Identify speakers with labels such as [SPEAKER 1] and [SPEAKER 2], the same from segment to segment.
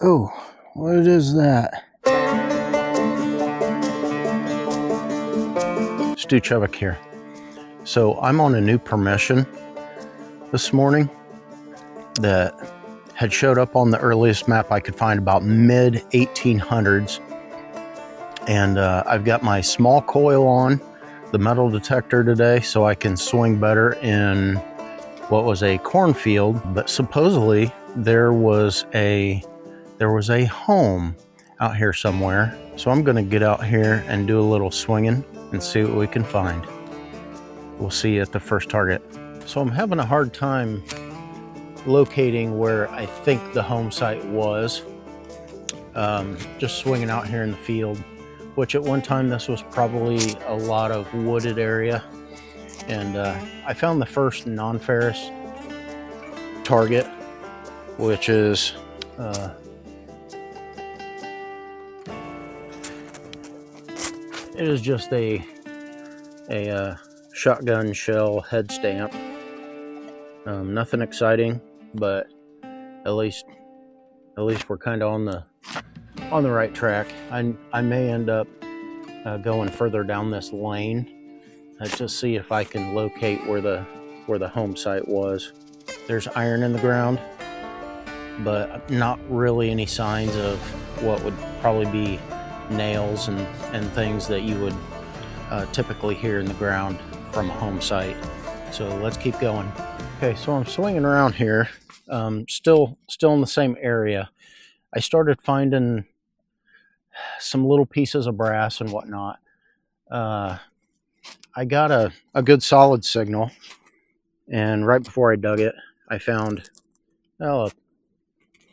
[SPEAKER 1] Oh, what is that? Stu Chubbuck here. So I'm on a new permission this morning that had showed up on the earliest map I could find about mid 1800s. And I've got my small coil on the metal detector today so I can swing better in what was a cornfield, but supposedly there was a home out here somewhere. So I'm gonna get out here and do a little swinging and see what we can find. We'll see you at the first target. So I'm having a hard time locating where I think the home site was. Just swinging out here in the field, which at one time this was probably a lot of wooded area. And I found the first non-ferrous target, which is it is just a shotgun shell head stamp. Nothing exciting, but at least we're kind of on the right track. I may end up going further down this lane to see if I can locate where the home site was. There's iron in the ground, but not really any signs of what would probably be nails and things that you would typically hear in the ground from a home site. So let's keep going. Okay, so I'm swinging around here, still in the same area. I started finding some little pieces of brass and whatnot. I got a good solid signal, and right before I dug it, I found a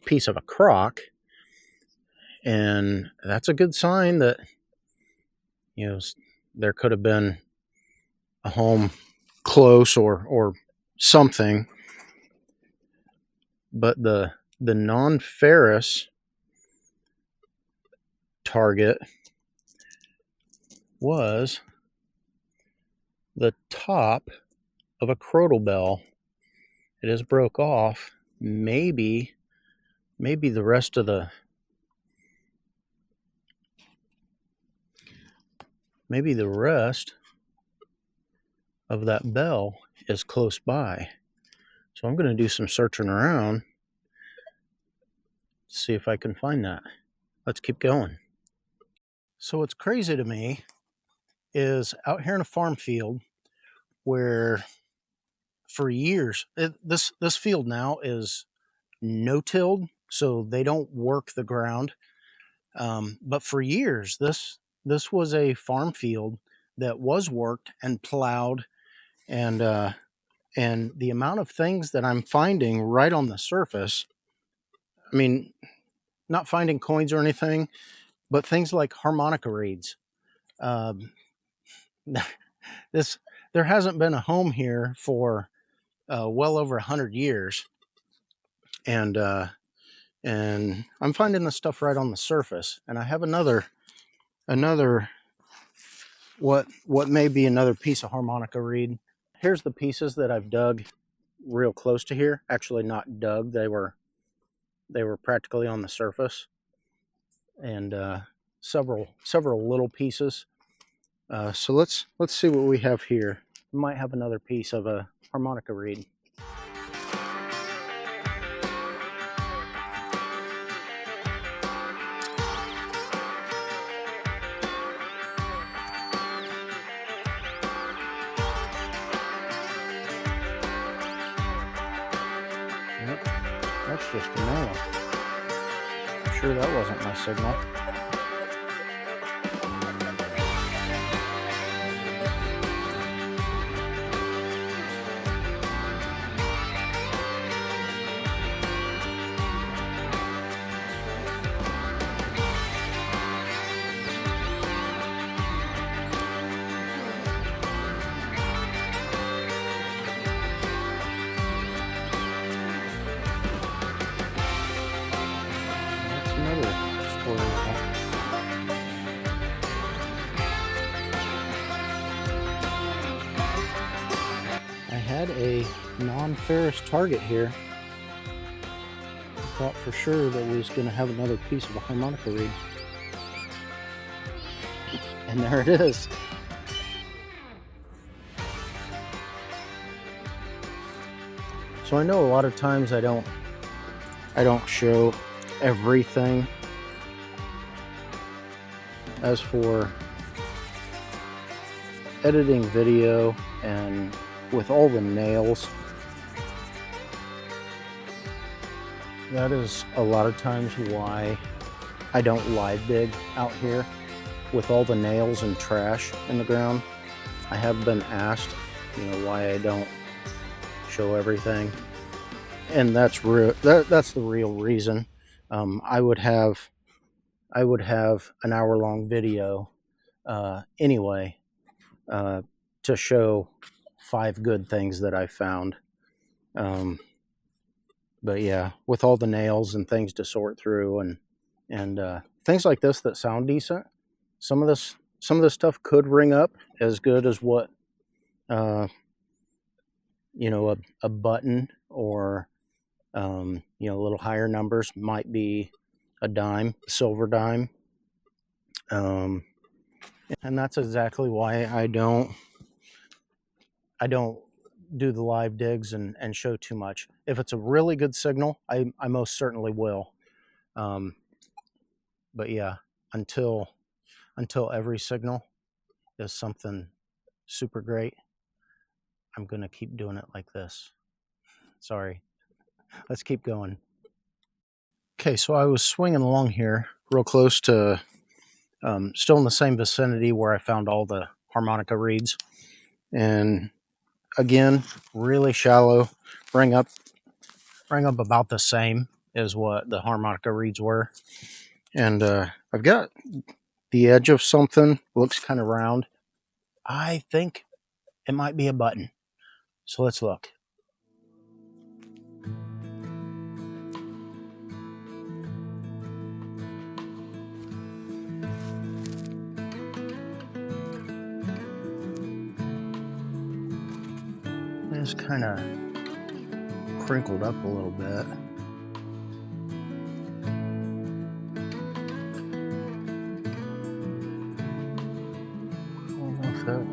[SPEAKER 1] piece of a crock, and that's a good sign that there could have been a home close or something. But the non-ferrous target was the top of a crotal bell. It is broke off. Maybe the rest of the that bell is close by. So I'm going to do some searching around, see if I can find that. Let's keep going. So what's crazy to me is out here in a farm field where for years, this field now is no-tilled, so they don't work the ground. But for years, this was a farm field that was worked and plowed, and the amount of things that I'm finding right on the surface, I mean, not finding coins or anything, but things like harmonica reeds. There hasn't been a home here for well over 100 years, and I'm finding this stuff right on the surface. And I have another what may be another piece of harmonica reed. Here's the pieces that I've dug real close to here. Actually, not dug; they were practically on the surface, and several little pieces. So let's see what we have here. We might have another piece of a harmonica reed. Yep, that's just a nail. I'm sure that wasn't my signal. Another squirrel. I had a non-ferrous target here. thought for sure that we was going to have another piece of a harmonica reed. And there it is. So I know a lot of times I don't show everything. As for editing video and with all the nails, that is a lot of times why I don't live dig out here with all the nails and trash in the ground. I have been asked, you know, why I don't show everything, and that's the real reason. I would have an hour-long video anyway to show 5 good things that I found. But yeah, with all the nails and things to sort through and things like this that sound decent, some of this stuff could ring up as good as what you know, a button or you know, a little higher numbers might be a dime, silver dime. And that's exactly why I don't do the live digs and show too much. If it's a really good signal, I most certainly will. But yeah, until every signal is something super great, I'm gonna keep doing it like this. Sorry, let's keep going. Okay, so I was swinging along here real close to, still in the same vicinity where I found all the harmonica reeds, and again, really shallow, bring up about the same as what the harmonica reeds were. And I've got the edge of something, looks kind of round. I think it might be a button. So let's look. It's kind of crinkled up a little bit. I don't know if that...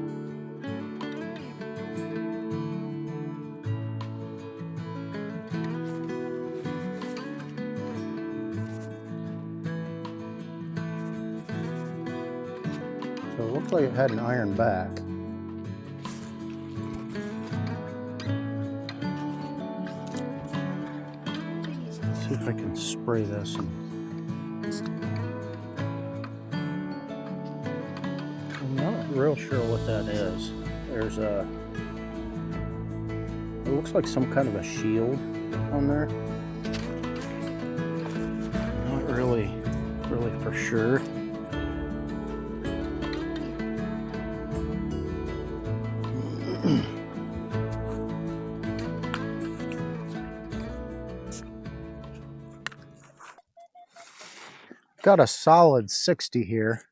[SPEAKER 1] So it looks like it had an iron back. See if I can spray this. I'm not real sure what that is. There's a... It looks like some kind of a shield on there. Not really for sure. Got a solid 60 here.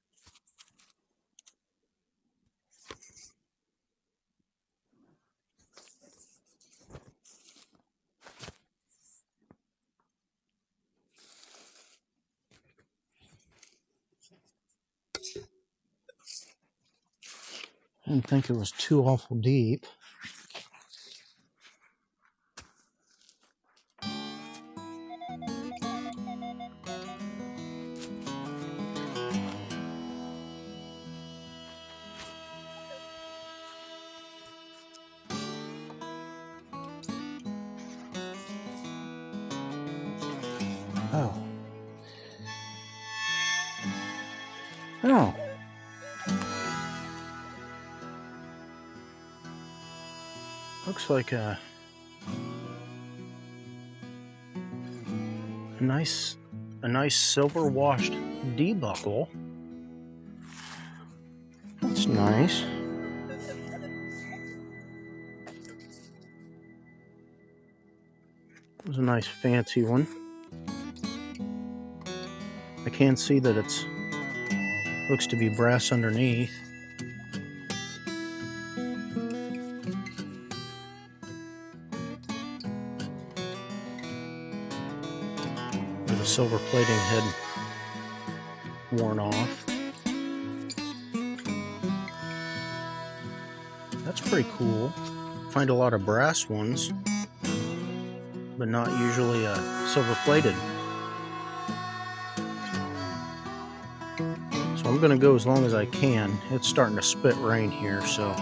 [SPEAKER 1] I didn't think it was too awful deep. Oh. Oh. Looks like a nice silver washed D-buckle. That's nice. It was a nice fancy one. I can see that it's looks to be brass underneath. silver plating had worn off. That's pretty cool. Find a lot of brass ones, but not usually silver plated. So I'm gonna go as long as I can. It's starting to spit rain here, so.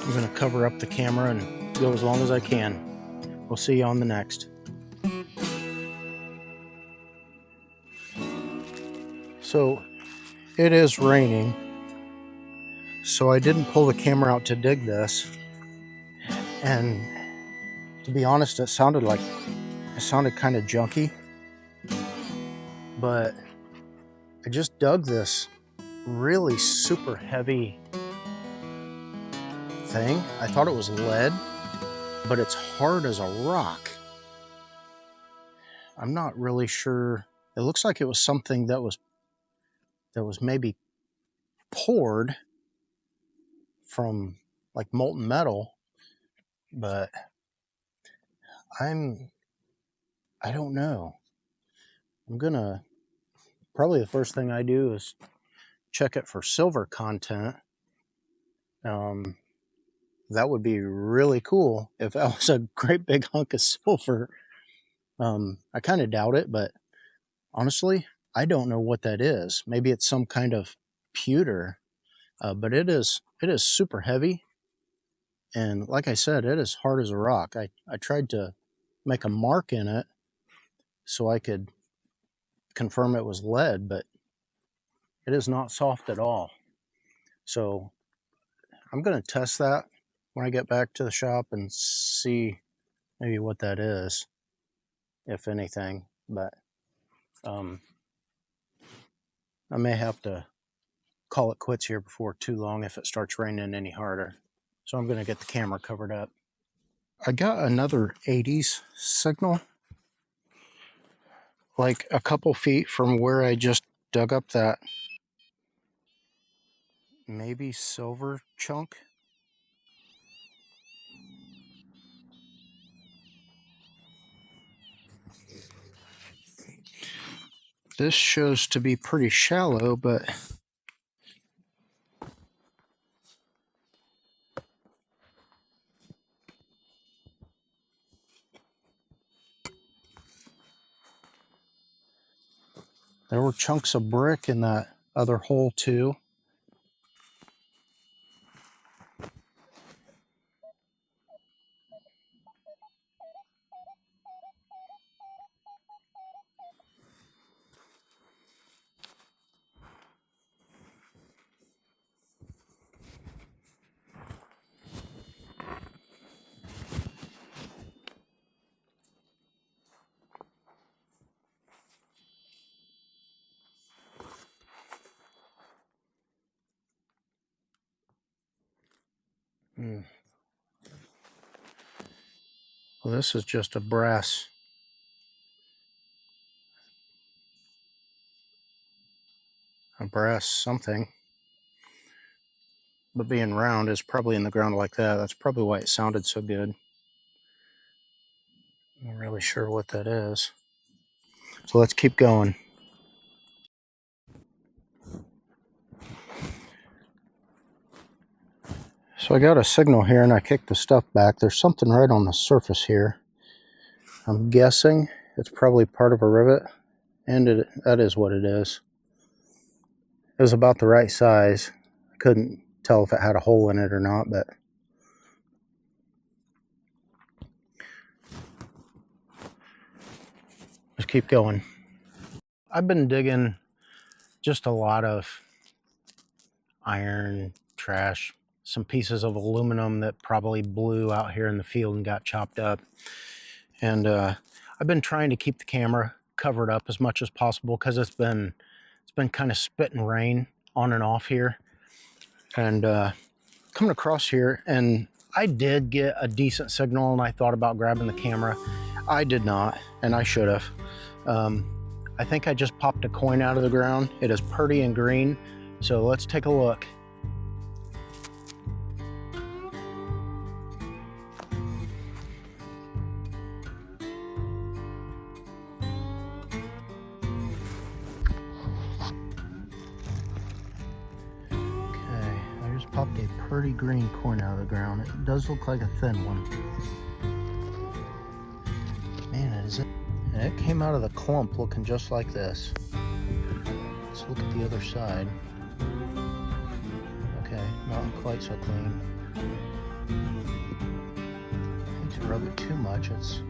[SPEAKER 1] I'm gonna cover up the camera and go as long as I can. We'll see you on the next. So it is raining, so I didn't pull the camera out to dig this, and to be honest, it sounded kind of junky, but I just dug this really super heavy thing. I thought it was lead, but it's hard as a rock. I'm not really sure. It looks like it was something that was maybe poured from like molten metal, but I don't know. I'm gonna, probably the first thing I do is check it for silver content. That would be really cool if that was a great big hunk of silver. I kind of doubt it, but honestly, I don't know what that is. Maybe it's some kind of pewter, but it is super heavy. And like I said, it is hard as a rock. I tried to make a mark in it so I could confirm it was lead, but it is not soft at all. So I'm going to test that when I get back to the shop and see maybe what that is, if anything. But I may have to call it quits here before too long if it starts raining any harder. So I'm going to get the camera covered up. I got another 80s signal, like a couple feet from where I just dug up that maybe silver chunk. This shows to be pretty shallow, but there were chunks of brick in that other hole too. Well, this is just a brass something, but being round is probably in the ground like that. That's probably why it sounded so good. I'm not really sure what that is. So let's keep going. So I got a signal here and I kicked the stuff back. There's something right on the surface here. I'm guessing it's probably part of a rivet, and that is what it is. It was about the right size. I couldn't tell if it had a hole in it or not, but let's keep going. I've been digging just a lot of iron, trash, some pieces of aluminum that probably blew out here in the field and got chopped up. And I've been trying to keep the camera covered up as much as possible because it's been kind of spitting rain on and off here. And coming across here, and I did get a decent signal, and I thought about grabbing the camera. I did not, and I should have. I think I just popped a coin out of the ground. It is pretty and green, so let's take a look. pretty green corn out of the ground. It does look like a thin one. Man, it is. And it came out of the clump looking just like this. Let's look at the other side. Okay, not quite so clean. I hate to rub it too much. It's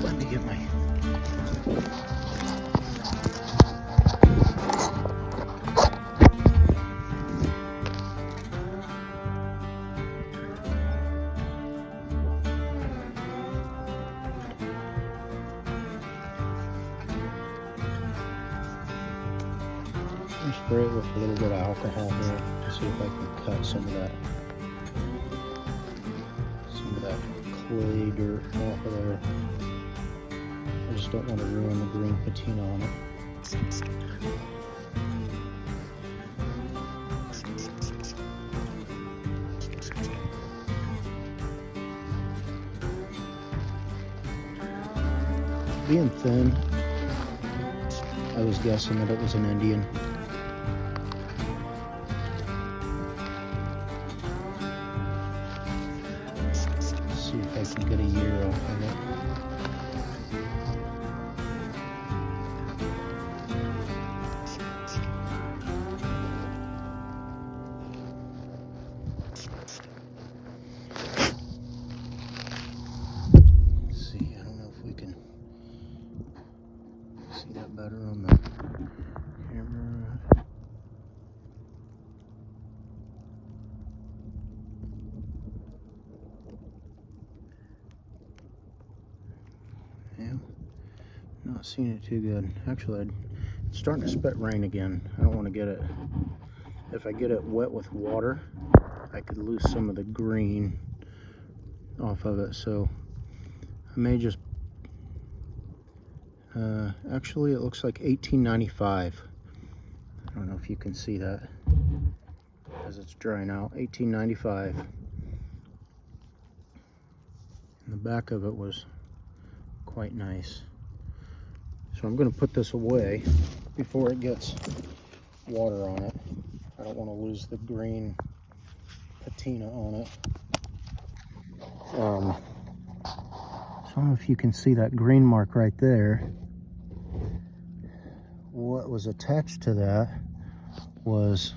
[SPEAKER 1] let me get my spray it with a little bit of alcohol here to see if I can cut some of that clay dirt off of there. I just don't want to ruin the green patina on it. Being thin, I was guessing that it was an Indian. Let's see if I can get a year off of it. Let's see, I don't know if we can see that better on the camera. Yeah, not seeing it too good. Actually, it's starting to spit rain again. I don't want to get it. If I get it wet with water, I could lose some of the green off of it. So I may just. Actually, it looks like $18.95. I don't know if you can see that as it's drying out. $18.95. And the back of it was quite nice. So I'm going to put this away before it gets water on it. I don't want to lose the green patina on it. So I don't know if you can see that green mark right there. What was attached to that was,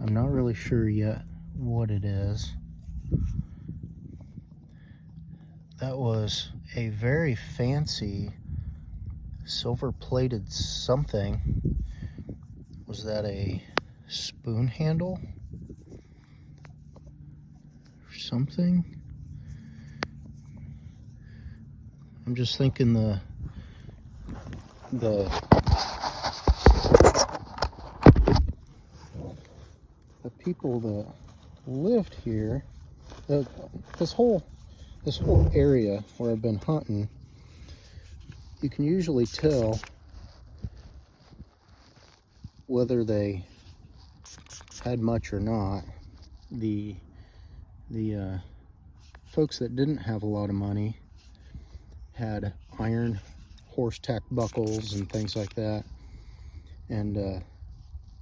[SPEAKER 1] I'm not really sure yet what it is. That was a very fancy silver plated something. Was that a spoon handle or something? I'm just thinking the people that lived here, this whole area where I've been hunting, you can usually tell whether they had much or not. The folks that didn't have a lot of money had iron horse tack buckles and things like that, and the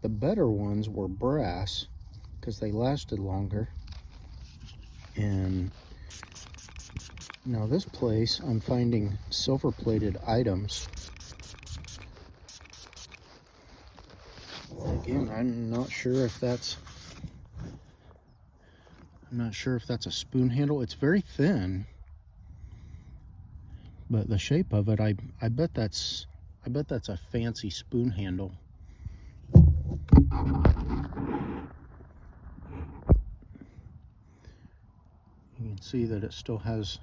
[SPEAKER 1] better ones were brass because they lasted longer. And now this place, I'm finding silver plated items. Again, I'm not sure if that's a spoon handle. It's very thin, but the shape of it, I bet that's a fancy spoon handle. You can see that it still has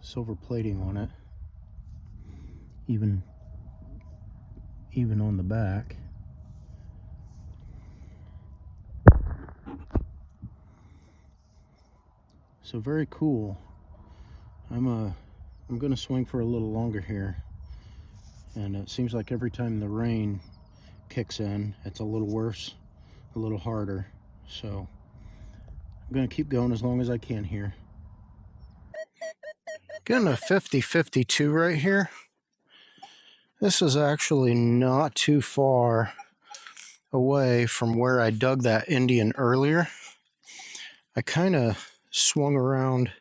[SPEAKER 1] silver plating on it, even on the back. So very cool. I'm gonna swing for a little longer here, and it seems like every time the rain kicks in, it's a little worse, a little harder. So I'm gonna keep going as long as I can here. Getting a 50-52 right here. This is actually not too far away from where I dug that Indian earlier. I kind of swung around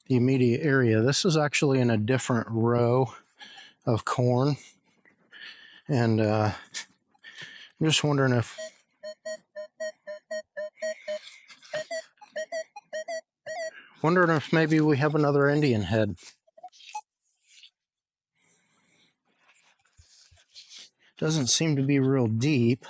[SPEAKER 1] the immediate area. This is actually in a different row of corn, and I'm just wondering if maybe we have another Indian head. Doesn't seem to be real deep.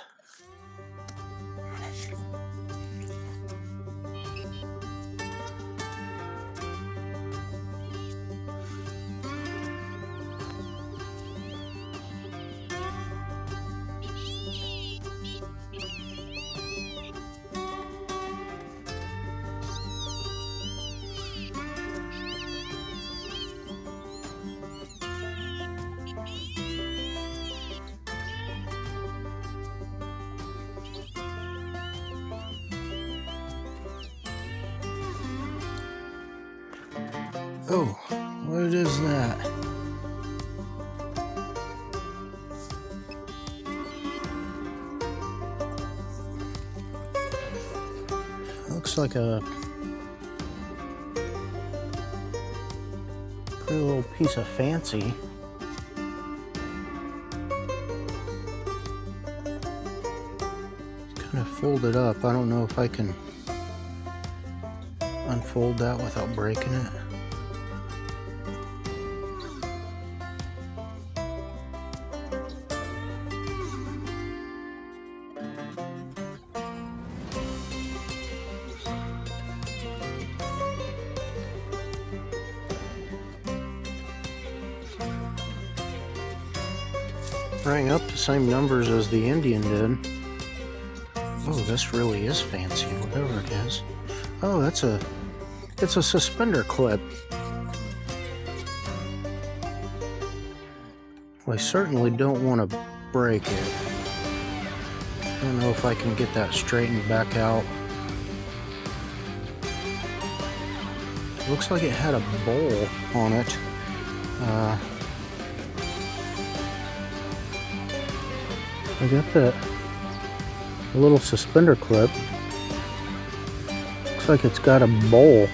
[SPEAKER 1] Oh, what is that? Looks like a pretty little piece of fancy. It's kind of folded up. I don't know if I can unfold that without breaking it. Rang up the same numbers as the Indian did. Oh, this really is fancy, whatever it is. Oh, it's a suspender clip. Well, I certainly don't want to break it. I don't know if I can get that straightened back out. It looks like it had a bowl on it. I got that little suspender clip. Looks like it's got a bowl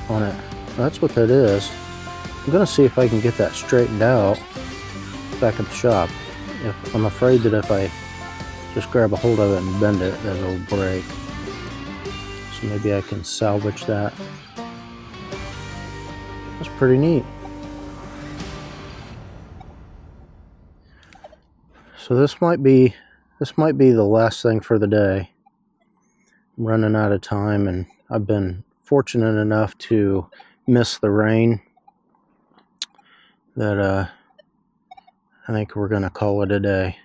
[SPEAKER 1] on it. That's what that is. I'm gonna see if I can get that straightened out back at the shop. I'm afraid that if I just grab a hold of it and bend it, that it'll break. So maybe I can salvage that. That's pretty neat. So this might be the last thing for the day. I'm running out of time, and I've been fortunate enough to miss the rain that I think we're gonna call it a day.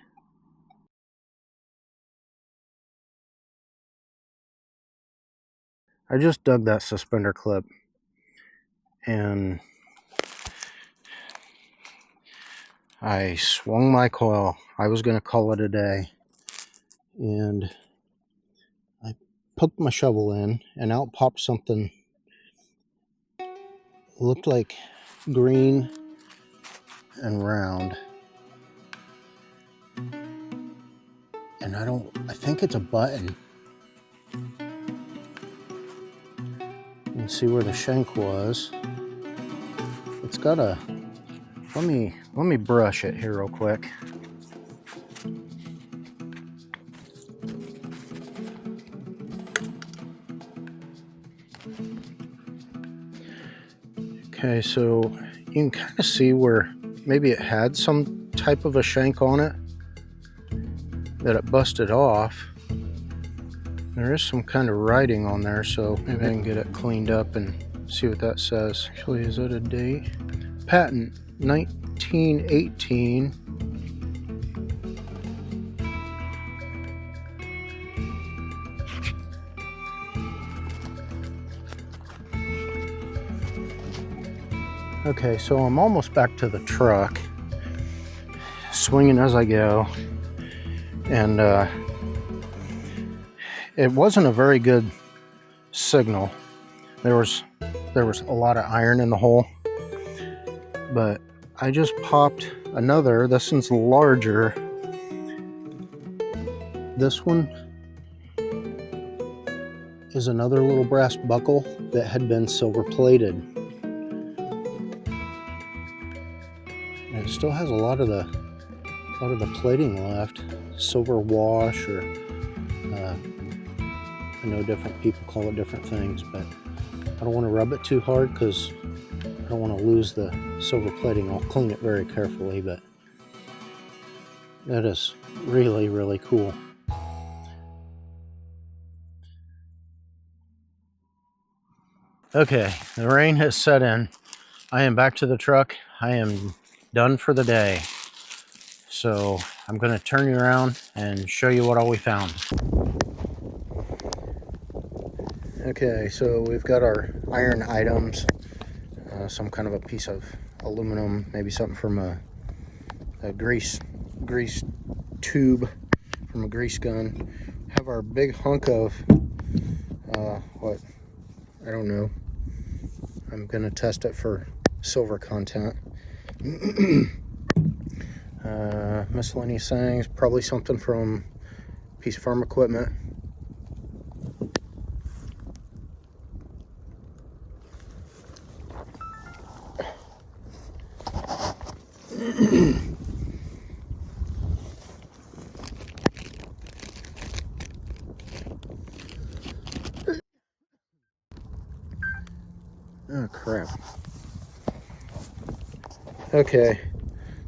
[SPEAKER 1] I just dug that suspender clip, and I swung my coil. I was going to call it a day, and I poked my shovel in, and out popped something. It looked like green and round, and I think it's a button. You can see where the shank was. It's got a, let me brush it here real quick. Okay, so you can kind of see where maybe it had some type of a shank on it that it busted off. There is some kind of writing on there, so maybe I can get it cleaned up and see what that says. Actually, is that a date? Patent 1918. Okay, so I'm almost back to the truck, swinging as I go, and it wasn't a very good signal. There was a lot of iron in the hole, but I just popped another. This one's larger. This one is another little brass buckle that had been silver plated. And it still has a lot of the plating left. Silver wash, or I know different people call it different things, but I don't want to rub it too hard because I don't want to lose the silver plating. I'll clean it very carefully, but that is really, really cool. Okay, the rain has set in. I am back to the truck. I am done for the day. So I'm going to turn you around and show you what all we found. Okay, so we've got our iron items. Some kind of a piece of aluminum, maybe something from a grease tube from a grease gun. Have our big hunk of what, I don't know. I'm gonna test it for silver content. Miscellaneous things, probably something from a piece of farm equipment. Oh crap. Okay,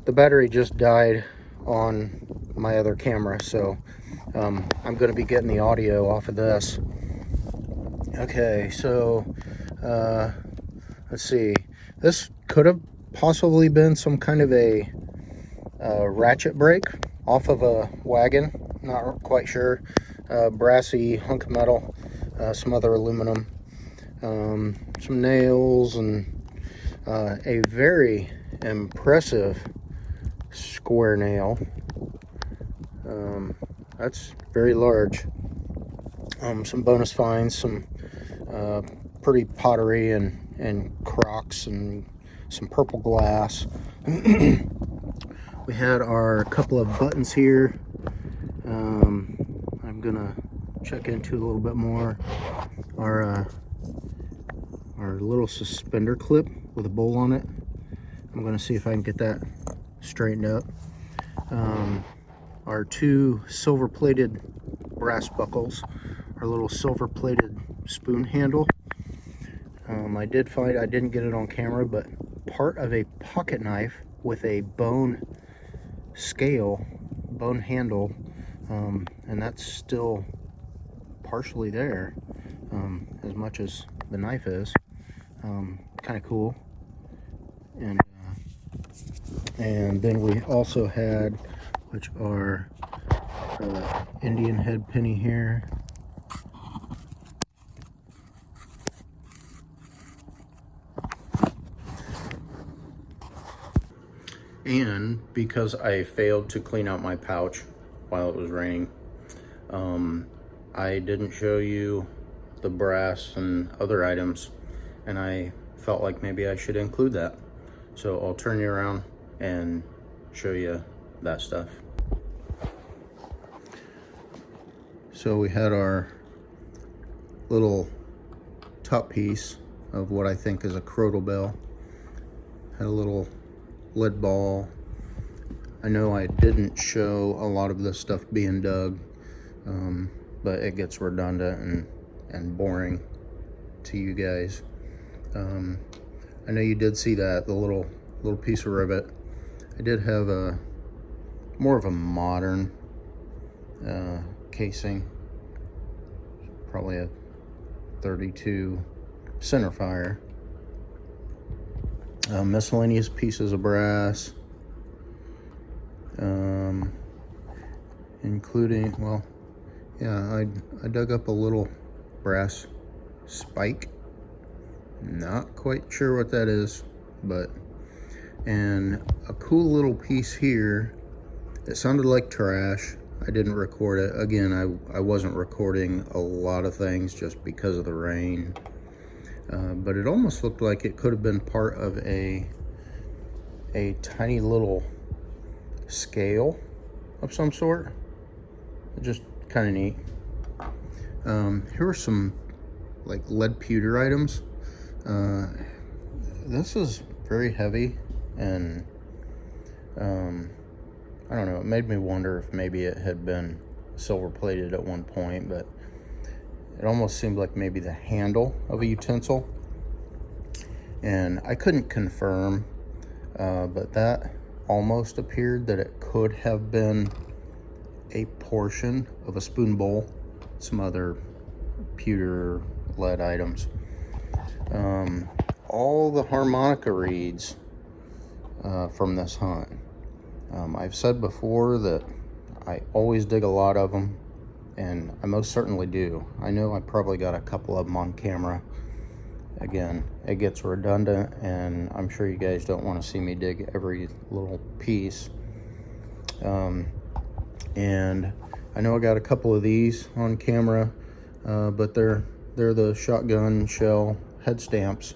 [SPEAKER 1] the battery just died on my other camera, so I'm going to be getting the audio off of this. Okay, so let's see. This could have possibly been some kind of a ratchet brake off of a wagon. Not quite sure. Brassy hunk of metal, some other aluminum, some nails, and a very impressive square nail. That's very large. Some bonus finds, some pretty pottery and crocks, and some purple glass. We had our couple of buttons here. I'm gonna check into a little bit more. Our little suspender clip with a bowl on it. I'm gonna see if I can get that straightened up. Our two silver plated brass buckles, our little silver plated spoon handle. I did find, I didn't get it on camera, but part of a pocket knife with a bone scale, bone handle, and that's still partially there, as much as the knife is. Kind of cool. And then we also had, which are Indian head penny here. And because I failed to clean out my pouch while it was raining, I didn't show you the brass and other items, and I felt like maybe I should include that. So I'll turn you around and show you that stuff. So we had our little top piece of what I think is a crotal bell. Had a little lead ball. I know I didn't show a lot of this stuff being dug, but it gets redundant and boring to you guys. I know you did see that, the little piece of rivet. I did have a more of a modern casing, probably a 32 center fire. Miscellaneous pieces of brass, including, well, yeah, I dug up a little brass spike. Not quite sure what that is, but, and a cool little piece here. It sounded like trash. I didn't record it. Again, I wasn't recording a lot of things just because of the rain. But it almost looked like it could have been part of a tiny little scale of some sort. Just kind of neat. Here are some like lead pewter items. This is very heavy, and I don't know, it made me wonder if maybe it had been silver plated at one point, but it almost seemed like maybe the handle of a utensil, and I couldn't confirm, but that almost appeared that it could have been a portion of a spoon bowl, some other pewter lead items. All the harmonica reeds from this hunt. I've said before that I always dig a lot of them, and I most certainly do. I know I probably got a couple of them on camera. Again, it gets redundant, and I'm sure you guys don't want to see me dig every little piece. And I know I got a couple of these on camera, but they're the shotgun shell head stamps.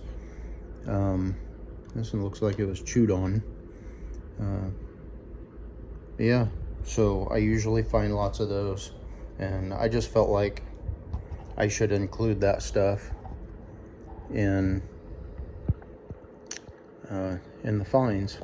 [SPEAKER 1] This one looks like it was chewed on. Yeah, so I usually find lots of those, and I just felt like I should include that stuff in the finds.